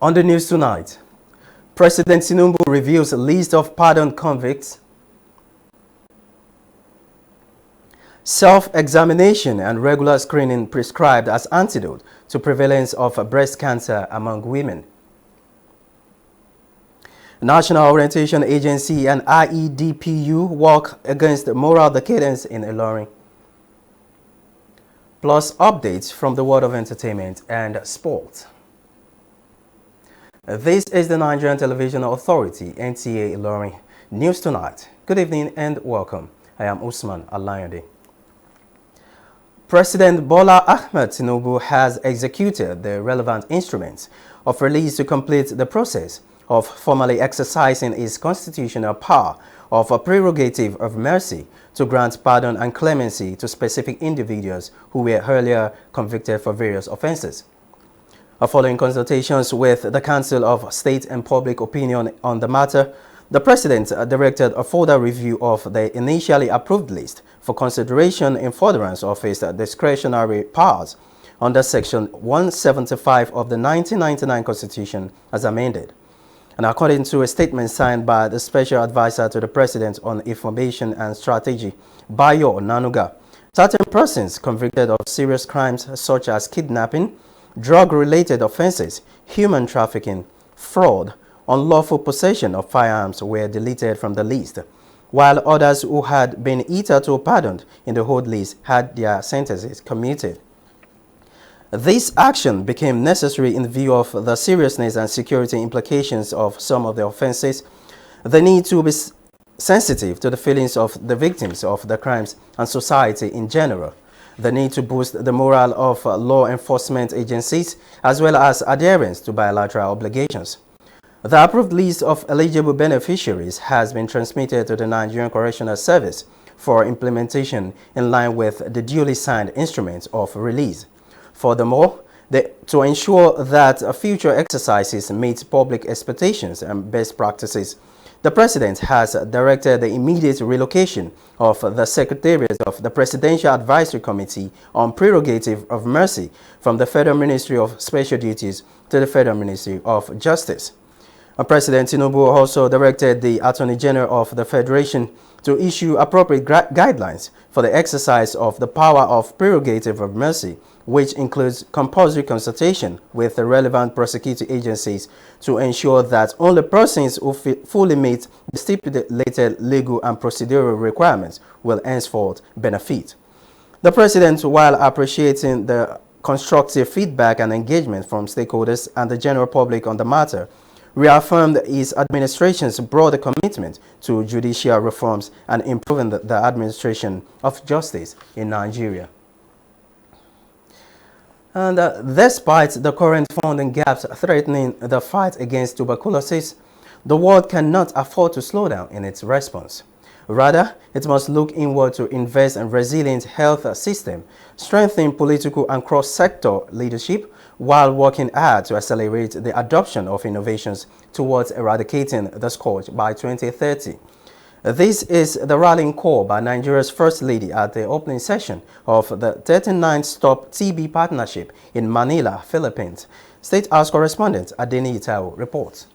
On the news tonight, President Tinubu reveals a list of pardoned convicts, self-examination and regular screening prescribed as antidote to prevalence of breast cancer among women. National Orientation Agency and IEDPU work against moral decadence in Ilorin. Plus updates from the world of entertainment and sport. This is the Nigerian Television Authority, NTA Ilorin. News tonight. Good evening and welcome. I am Usman Alayande. President Bola Ahmed Tinubu has executed the relevant instruments of release to complete the process of formally exercising his constitutional power of a prerogative of mercy to grant pardon and clemency to specific individuals who were earlier convicted for various offenses. Following consultations with the Council of State and Public Opinion on the matter, the President directed a further review of the initially approved list for consideration in furtherance of his discretionary powers under Section 175 of the 1999 Constitution as amended. And according to a statement signed by the Special Advisor to the President on Information and Strategy, Bayo Nanuga, certain persons convicted of serious crimes such as kidnapping, drug-related offenses, human trafficking, fraud, unlawful possession of firearms were deleted from the list, while others who had been hitherto pardoned in the old list had their sentences commuted. This action became necessary in view of the seriousness and security implications of some of the offenses, the need to be sensitive to the feelings of the victims of the crimes and society in general, the need to boost the morale of law enforcement agencies, as well as adherence to bilateral obligations. The approved list of eligible beneficiaries has been transmitted to the Nigerian Correctional Service for implementation in line with the duly signed instruments of release. Furthermore, to ensure that future exercises meet public expectations and best practices, the President has directed the immediate relocation of the Secretariat of the Presidential Advisory Committee on Prerogative of Mercy from the Federal Ministry of Special Duties to the Federal Ministry of Justice. President Tinubu also directed the Attorney General of the Federation to issue appropriate guidelines for the exercise of the power of prerogative of mercy, which includes compulsory consultation with the relevant prosecuting agencies to ensure that only persons who fully meet the stipulated legal and procedural requirements will henceforth benefit. The President, while appreciating the constructive feedback and engagement from stakeholders and the general public on the matter, reaffirmed his administration's broader commitment to judicial reforms and improving the administration of justice in Nigeria. And despite the current funding gaps threatening the fight against tuberculosis, the world cannot afford to slow down in its response. Rather, it must look inward to invest in resilient health system, strengthen political and cross-sector leadership, while working hard to accelerate the adoption of innovations towards eradicating the scourge by 2030. This is the rallying call by Nigeria's First Lady at the opening session of the 39th Stop TB Partnership in Manila, Philippines. State House correspondent Adeni Itao reports.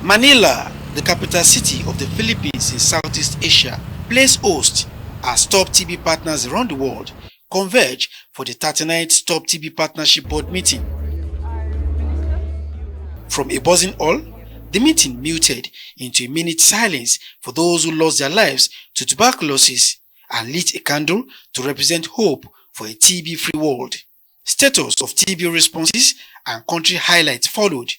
Manila, the capital city of the Philippines in Southeast Asia, plays host as top TB partners around the world converge for the 39th Stop TB Partnership Board meeting. From a buzzing hall, the meeting muted into a minute silence for those who lost their lives to tuberculosis and lit a candle to represent hope for a TB-free world. Status of TB responses and country highlights followed,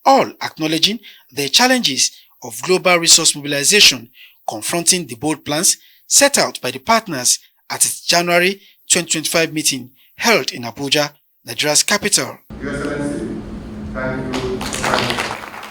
all acknowledging the challenges of global resource mobilization confronting the bold plans set out by the partners at its January 2025 meeting held in Abuja, Nigeria's capital. Your Excellency, thank you.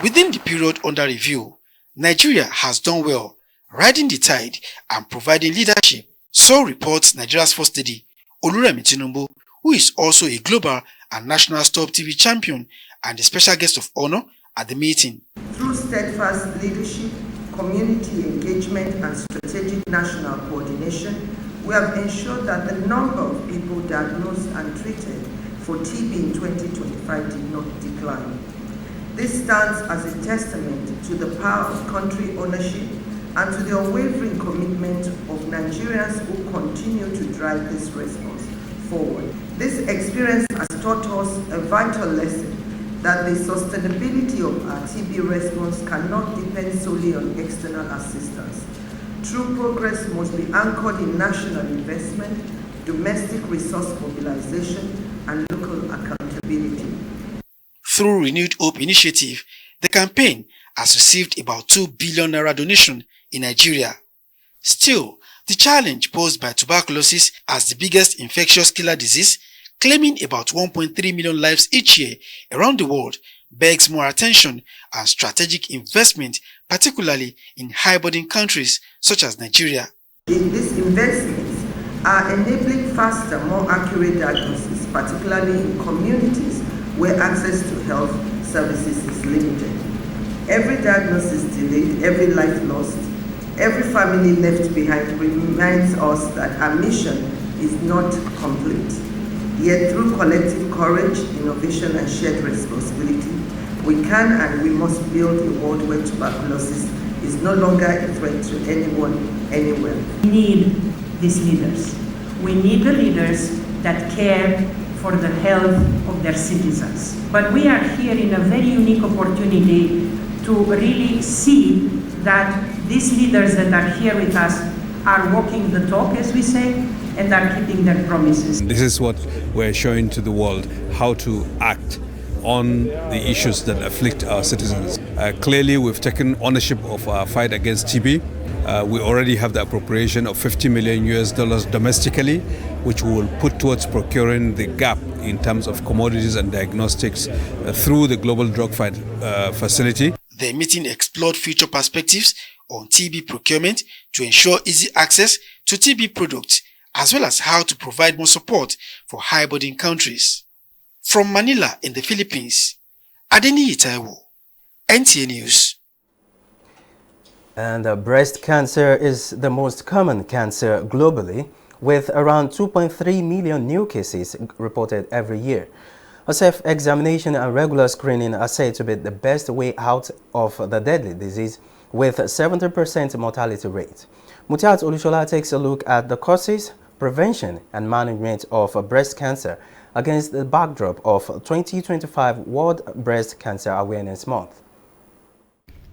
Within the period under review, Nigeria has done well, riding the tide and providing leadership. So reports Nigeria's First Lady, Oluremi Tinubu, who is also a global and national Stop TB champion and the special guest of honor at the meeting. Through steadfast leadership, community engagement and strategic national coordination, we have ensured that the number of people diagnosed and treated for TB in 2025 did not decline. This stands as a testament to the power of country ownership and to the unwavering commitment of Nigerians who continue to drive this response forward. This experience has taught us a vital lesson that the sustainability of our TB response cannot depend solely on external assistance. True progress must be anchored in national investment, domestic resource mobilization, and local accountability. Through Renewed Hope Initiative, the campaign has received about 2 billion naira donation in Nigeria. Still, the challenge posed by tuberculosis as the biggest infectious killer disease, claiming about 1.3 million lives each year around the world, begs more attention and strategic investment, particularly in high-burden countries such as Nigeria. These investments are enabling faster, more accurate diagnosis, particularly in communities where access to health services is limited. Every diagnosis delayed, every life lost, every family left behind reminds us that our mission is not complete. Yet through collective courage, innovation, and shared responsibility, we can and we must build a world where tuberculosis is no longer a threat to anyone, anywhere. We need these leaders. We need the leaders that care for the health of their citizens. But we are here in a very unique opportunity to really see that these leaders that are here with us are walking the talk, as we say, and are keeping their promises. This is what we're showing to the world, how to act on the issues that afflict our citizens. Clearly, we've taken ownership of our fight against TB. We already have the appropriation of $50 million domestically, which we will put towards procuring the gap in terms of commodities and diagnostics through the Global Drug Fight Facility. The meeting explored future perspectives on TB procurement to ensure easy access to TB products, as well as how to provide more support for high-burden countries. From Manila in the Philippines, Adeniyi Taiwo, NTA News. And breast cancer is the most common cancer globally, with around 2.3 million new cases reported every year. A self-examination and regular screening are said to be the best way out of the deadly disease, with 70% mortality rate. Mutiat Olushola takes a look at the causes, prevention and management of breast cancer against the backdrop of 2025 World Breast Cancer Awareness Month.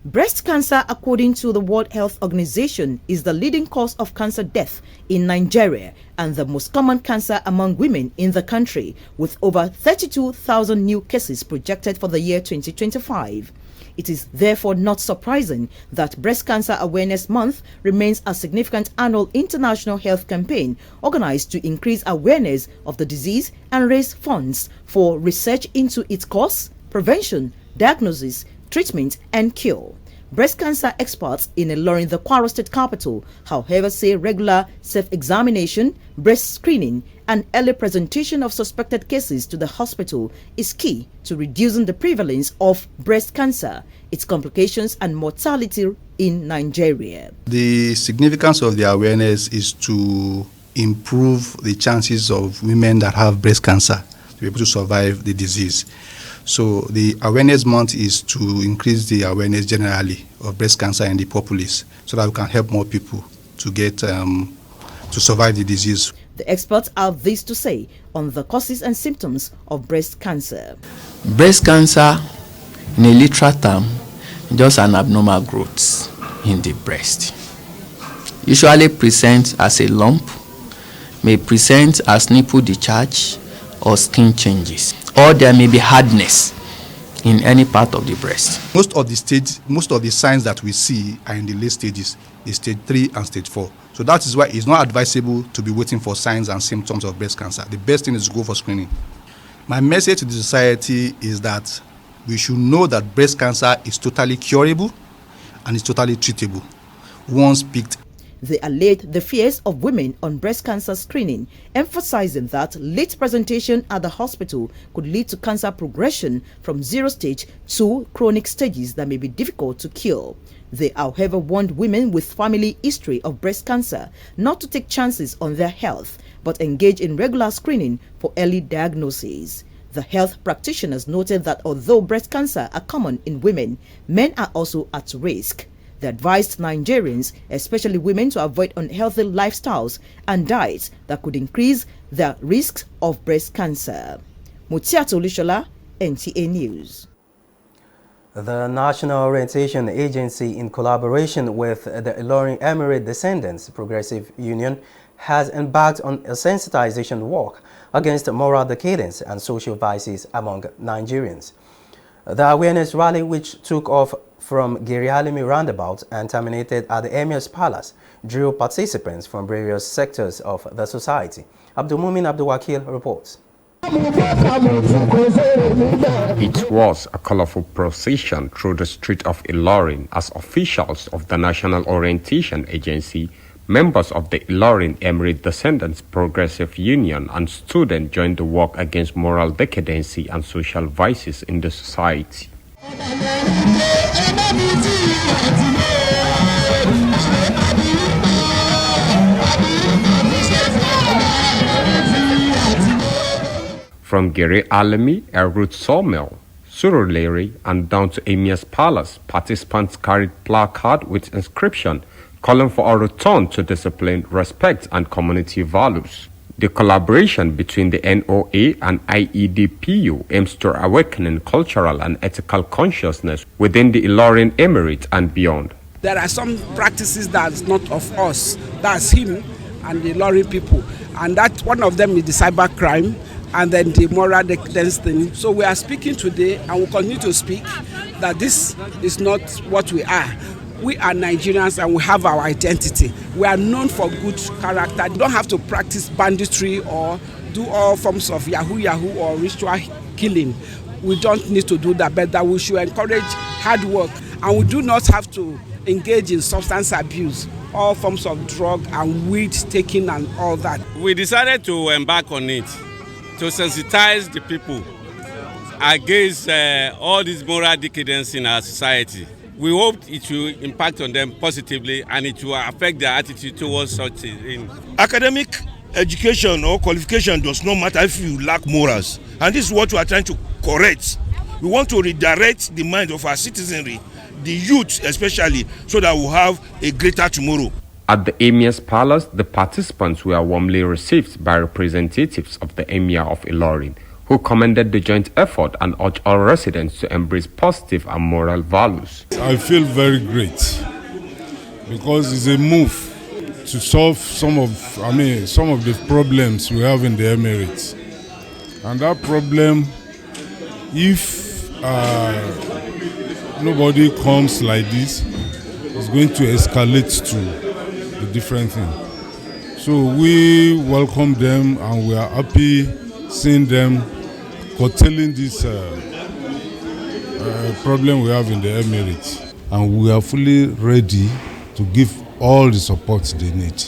Breast cancer, according to the World Health Organization, is the leading cause of cancer death in Nigeria and the most common cancer among women in the country, with over 32,000 new cases projected for the year 2025. It is therefore not surprising that Breast Cancer Awareness Month remains a significant annual international health campaign organized to increase awareness of the disease and raise funds for research into its cause, prevention, diagnosis, treatment and cure. Breast cancer experts in Ilorin, the Kwara State capital, however, say regular self-examination, breast screening, and early presentation of suspected cases to the hospital is key to reducing the prevalence of breast cancer, its complications, and mortality in Nigeria. The significance of the awareness is to improve the chances of women that have breast cancer to be able to survive the disease. So the awareness month is to increase the awareness generally of breast cancer in the populace so that we can help more people to get to survive the disease. The experts have this to say on the causes and symptoms of breast cancer. Breast cancer, in a literal term, just an abnormal growth in the breast. Usually presents as a lump, may present as nipple discharge or skin changes, or there may be hardness in any part of the breast. Most of the signs that we see are in the late stages, is stage 3 and stage 4. So that is why it's not advisable to be waiting for signs and symptoms of breast cancer. The best thing is to go for screening. My message to the society is that we should know that breast cancer is totally curable and is totally treatable once picked. They allayed the fears of women on breast cancer screening, emphasizing that late presentation at the hospital could lead to cancer progression from 0 stage to chronic stages that may be difficult to cure. They, however, warned women with family history of breast cancer not to take chances on their health, but engage in regular screening for early diagnosis. The health practitioners noted that although breast cancer are common in women, men are also at risk. They advised Nigerians, especially women, to avoid unhealthy lifestyles and diets that could increase the risks of breast cancer. Mutiato Lishola, NTA News. The National Orientation Agency, in collaboration with the Ilorin Emirate Descendants Progressive Union, has embarked on a sensitization walk against moral decadence and social vices among Nigerians. The awareness rally, which took off from Girialimi roundabout and terminated at the Emir's Palace, drew participants from various sectors of the society. Abdulmumin Abdulwakil reports. It was a colorful procession through the street of Ilorin as officials of the National Orientation Agency, members of the Ilorin Emirate Descendants Progressive Union, and students joined the walk against moral decadency and social vices in the society. From Gere Alemi, Erut Sawmill, Surulere, and down to Emir's Palace, participants carried placards with inscription calling for a return to discipline, respect, and community values. The collaboration between the NOA and IEDPU aims to awaken cultural and ethical consciousness within the Ilorin Emirate and beyond. There are some practices that's not of us, that's him and the Ilorin people, and that one of them is the cybercrime and then the moral decadence thing. So we are speaking today and we'll continue to speak that this is not what we are. We are Nigerians and we have our identity. We are known for good character. You don't have to practice banditry or do all forms of yahoo or ritual killing. We don't need to do that, but that we should encourage hard work, and we do not have to engage in substance abuse, all forms of drug and weed taking and all that. We decided to embark on it to sensitize the people against all this moral decadence in our society. We hope it will impact on them positively and it will affect their attitude towards such things. Academic education or qualification does not matter if you lack morals, and this is what we are trying to correct. We want to redirect the mind of our citizenry, the youth especially, so that we'll have a greater tomorrow. At the Emir's Palace, the participants were warmly received by representatives of the Emir of Ilorin, who commended the joint effort and urged all residents to embrace positive and moral values. I feel very great because it's a move to solve some of the problems we have in the Emirates. And that problem, if nobody comes like this, is going to escalate to a different thing. So we welcome them and we are happy seeing them curtailing this problem we have in the Emirates. And we are fully ready to give all the support they need.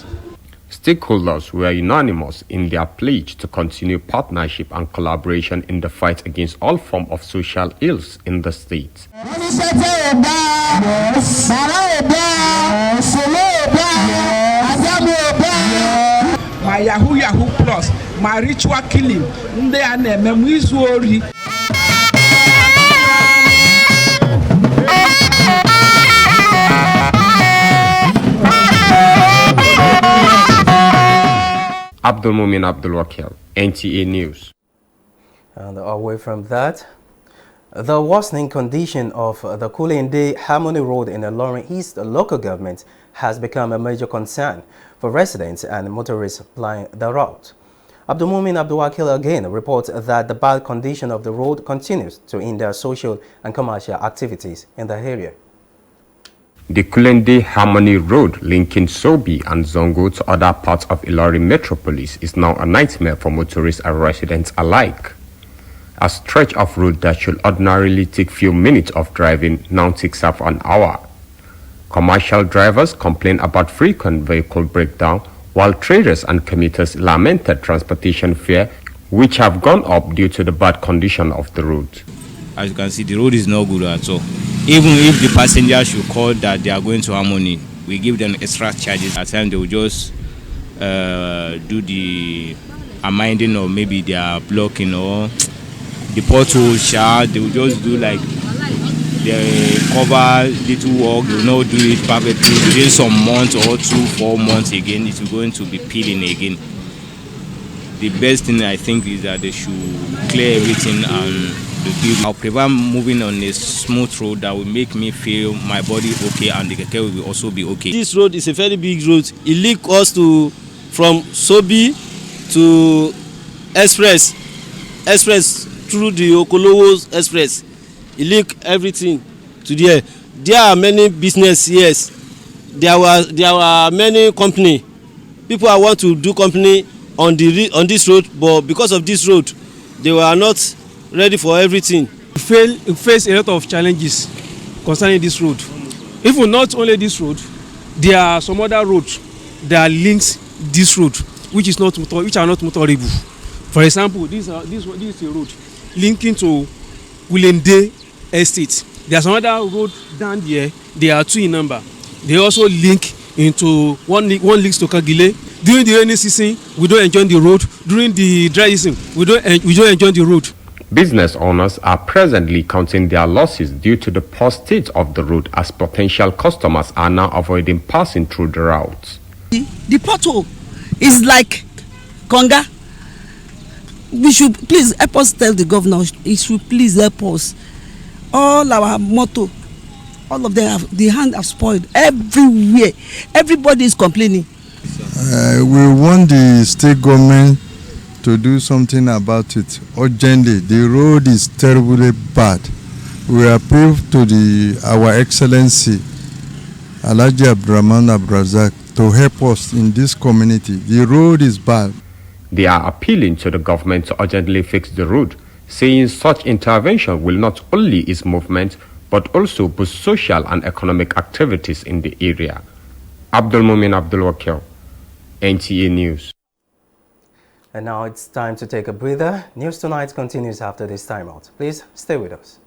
Stakeholders were unanimous in their pledge to continue partnership and collaboration in the fight against all forms of social ills in the state. My yahoo plus, my ritual killing, Abdulmumin Abdulwakil, NTA News. And away from that, the worsening condition of the Kulende Harmony Road in the Ilorin East local government has become a major concern for residents and motorists plying the route. Abdulmumin Abdulwakil again reports that the bad condition of the road continues to hinder social and commercial activities in the area. The Kulende Harmony Road linking Sobi and Zongo to other parts of Ilorin metropolis is now a nightmare for motorists and residents alike. A stretch of road that should ordinarily take few minutes of driving now takes up an hour. Commercial drivers complained about frequent vehicle breakdown, while traders and commuters lamented transportation fare, which have gone up due to the bad condition of the road. As you can see, the road is not good at all. Even if the passengers should call that they are going to Harmony, we give them extra charges. At times they will just do the amending, or maybe they are blocking, or the pothole shot. They will just do like they cover little work. They will not do it perfectly. Within some months or 2-4 months again, it will going to be peeling again. The best thing I think is that they should clear everything and I'll prefer moving on a smooth road that will make me feel my body okay and the keke will also be okay. This road is a very big road. It links us from Sobi to Express through the Okolowo Express. It links everything to there. There are many business, yes. There were many company. People want to do company on this road, but because of this road, they were not ready for everything. We face a lot of challenges concerning this road. Even not only this road, there are some other roads that links this road, which are not motorable. For example, this is a road linking to Wilende Estate. There are some other road down there. They are 2 in number. They also link into one links to Kagile. During the rainy season, we don't enjoy the road. During the dry season, we don't enjoy the road. Business owners are presently counting their losses due to the poor state of the road, as potential customers are now avoiding passing through the route. The pothole is like Konga. We should please help us tell the governor, he should please help us. All our motor, all of them, the hand have spoiled everywhere. Everybody is complaining. We want the state government to do something about it urgently. The road is terribly bad. We appeal to our Excellency Alhaji Abdurrahman Abrazak to help us in this community. The road is bad. They are appealing to the government to urgently fix the road, saying such intervention will not only ease movement but also boost social and economic activities in the area. Abdul Mumin Abdul Wakil, NTA News. And now it's time to take a breather. News Tonight continues after this timeout. Please stay with us.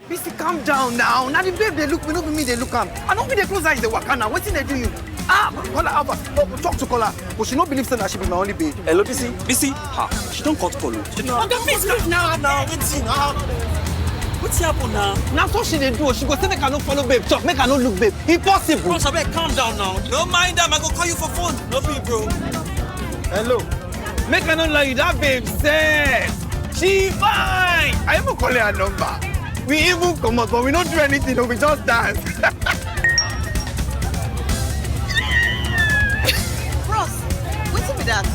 Missy, calm down now. Now the babe they look, we know me they look am. I don't be the close eyes they work now. What thing they do you? Call her Alpha. Talk to call her. But she don't believe that she be my only babe. Hello, Missy. She don't cut call. She don't. Please now. What's happen now? Now so she they do. She go say make I no follow babe. Talk make I no look babe. Impossible. Bro, calm down now. Don't mind them. I go call you for phone. No be, bro. Hello. Make I not lie you, that babe said she fine. I even call her number. We even come out, but we don't do anything, we just dance. Bros, what's with that?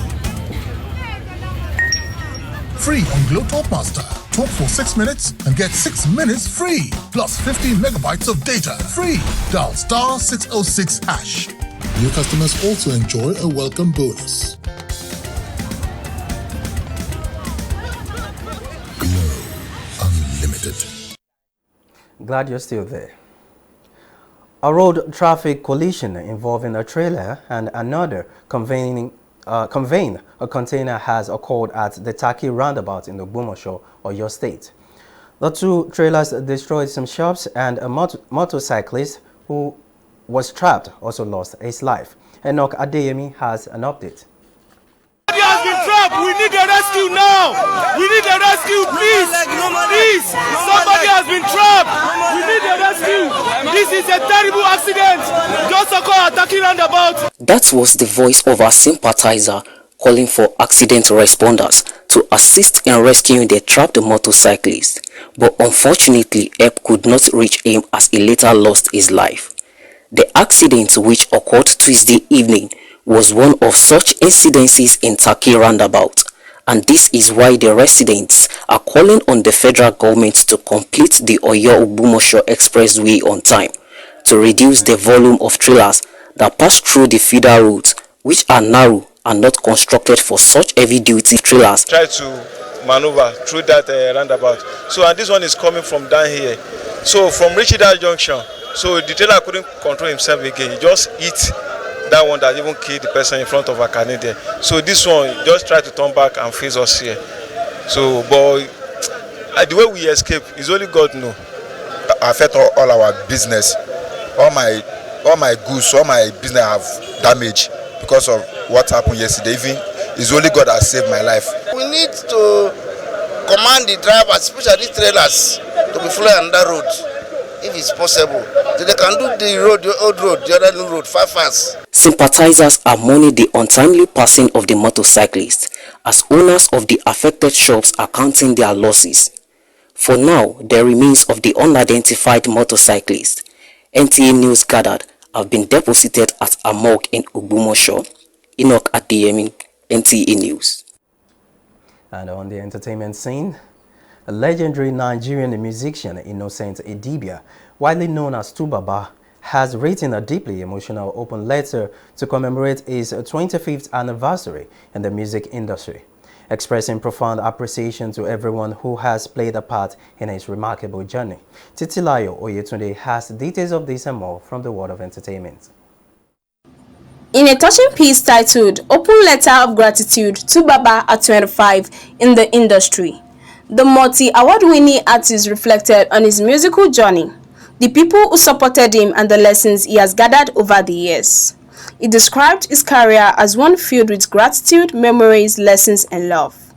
Free on Glow Talk Master. Talk for 6 minutes and get 6 minutes free. Plus 15 megabytes of data. Free. Dial *606#. New customers also enjoy a welcome bonus. Unlimited. Glad you're still there. A road traffic collision involving a trailer and another conveying a container has occurred at the Taki roundabout in Ogbomoso, Oyo State. The 2 trailers destroyed some shops, and a motorcyclist who was trapped also lost his life. Enoch Adeyemi has an update. Somebody has been trapped. We need a rescue now. We need a rescue, please. Please. Somebody has been trapped. We need a rescue. This is a terrible accident. Just occurred at Taki roundabout. That was the voice of our sympathizer calling for accident responders to assist in rescuing the trapped motorcyclist. But unfortunately, help could not reach him as he later lost his life. The accident, which occurred Tuesday evening, was one of such incidences in Taki roundabout, and this is why the residents are calling on the federal government to complete the Oyo-Ogbomoso expressway on time to reduce the volume of trailers that pass through the feeder roads, which are narrow and not constructed for such heavy-duty trailers. Try to maneuver through that roundabout. So, and this one is coming from down here. So from Richida Junction, So the trailer couldn't control himself again. He just hit that one that even killed the person in front of a Canadian. So this one just tried to turn back and face us here. So, but the way we escape is only God know. Affect all our business. All my goods, all my business have damage because of what happened yesterday. Even it's only God that saved my life. We need to command the drivers, especially these trailers, to be following another road, if it's possible. So they can do the road, the old road, the other new road, fast. Sympathizers are mourning the untimely passing of the motorcyclist, as owners of the affected shops are counting their losses. For now, the remains of the unidentified motorcyclist, NTA News gathered, have been deposited at a morgue in Ogbomoso. Enoch Adeyemi, NTA News. And on the entertainment scene, a legendary Nigerian musician Innocent Idibia, widely known as Tubaba, has written a deeply emotional open letter to commemorate his 25th anniversary in the music industry, expressing profound appreciation to everyone who has played a part in his remarkable journey. Titilayo Oyetunde has details of this and more from the world of entertainment. In a touching piece titled Open Letter of Gratitude to Baba at 25 in the industry, the multi-award-winning artist reflected on his musical journey, the people who supported him and the lessons he has gathered over the years. He described his career as one filled with gratitude, memories, lessons, and love,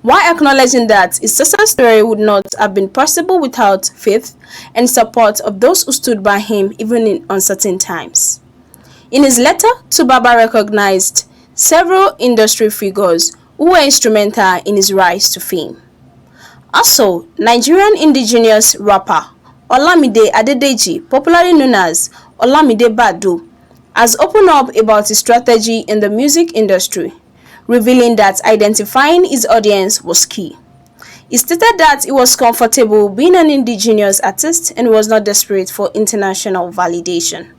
while acknowledging that his success story would not have been possible without faith and support of those who stood by him even in uncertain times. In his letter, Tubaba recognized several industry figures who were instrumental in his rise to fame. Also, Nigerian indigenous rapper Olamide Adedeji, popularly known as Olamide Badu, has opened up about his strategy in the music industry, revealing that identifying his audience was key. He stated that he was comfortable being an indigenous artist and was not desperate for international validation.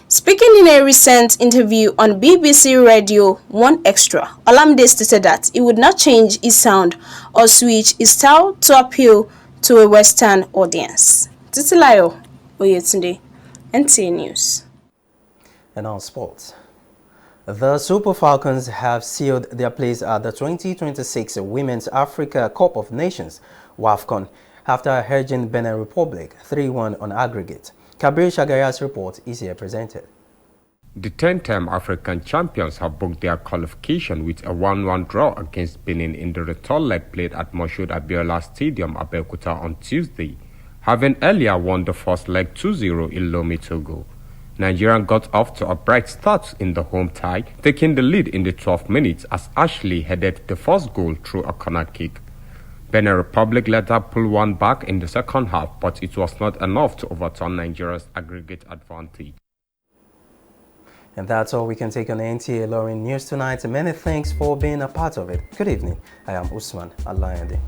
Speaking in a recent interview on BBC Radio 1 Extra, Olamide stated that he would not change his sound or switch his style to appeal to a Western audience. Titilayo Oyetunde, NTA News. And on sports. The Super Falcons have sealed their place at the 2026 Women's Africa Cup of Nations, WAFCON, after hedging Benin Republic 3-1 on aggregate. Kabir Shagaya's report is here presented. The 10-time African champions have booked their qualification with a 1-1 draw against Benin in the return leg played at Moshood Abiola Stadium, Abeokuta on Tuesday, having earlier won the first leg 2-0 in Lomé, Togo. Nigeria got off to a bright start in the home tie, taking the lead in the 12th minute as Ashley headed the first goal through a corner kick. Benin Republic later pulled one back in the second half, but it was not enough to overturn Nigeria's aggregate advantage. And that's all we can take on the NTA Ilorin News tonight. Many thanks for being a part of it. Good evening. I am Usman Alayande.